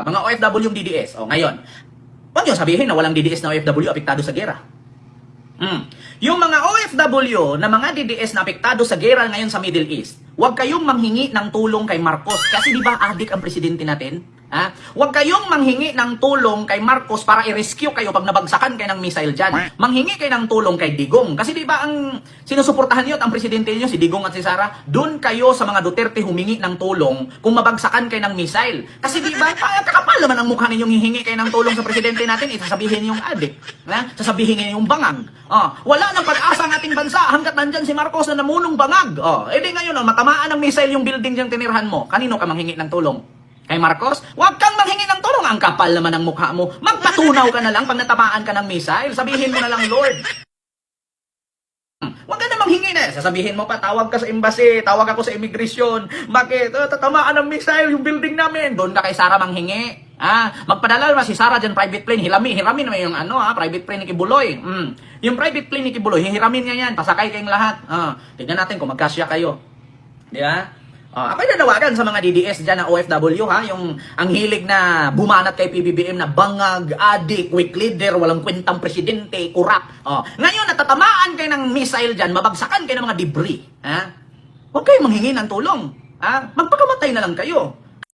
Mga OFW yung DDS. Ngayon, huwag nyo sabihin na walang DDS na OFW apektado sa gera. Yung mga OFW na mga DDS na apektado sa gera ngayon sa Middle East, huwag kayong manghingi ng tulong kay Marcos. Kasi di ba adik ang presidente natin? Huwag kayong manghingi ng tulong kay Marcos para i-rescue kayo pag nabagsakan kayo ng missile dyan. Manghingi kayo ng tulong kay Digong. Kasi di ba ang sinusuportahan niyo at ang presidente niyo, si Digong at si Sara, doon kayo sa mga Duterte humingi ng tulong kung mabagsakan kayo ng missile. Kasi di ba, kakapal naman ang mukha ninyong hihingi kayo ng tulong sa presidente natin, sasabihin yung adik. Sasabihin niyo yung bangag. Wala nang pag-asa ang ating bansa hanggat nandyan si Marcos na namunong bangag. Edi ngayon, matamaan ng missile yung building diyang tinirhan mo. Kanino ka manghingi ng tulong? Kay Marcos? Huwag kang manghingi ng tulong. Ang kapal naman ng mukha mo. Magpatunaw ka na lang pag natamaan ka ng missile. Sabihin mo na lang, Lord. Huwag ka na manghingi na. Sasabihin mo pa, tawag ka sa embassy, tawag ako sa immigration. Bakit? Tatamaan ng missile yung building namin. Doon ka kay Sara manghingi. Magpadala naman si Sara dyan private plane. Hiramin naman yung private plane ni Kibuloy. Yung private plane ni Kibuloy, hihiramin niya yan. Pasakay kayong lahat. Tignan natin kung magkasya kayo. Di ba? Ako'y nanawagan sa mga DDS dyan na OFW, yung ang hilig na bumanat kay PBBM na bangag, adik, weak leader, walang kwentang presidente, kurap. Ngayon, natatamaan kayo ng missile dyan, mabagsakan kayo ng mga debris. Huwag kayong manghingi ng tulong. Magpakamatay na lang kayo.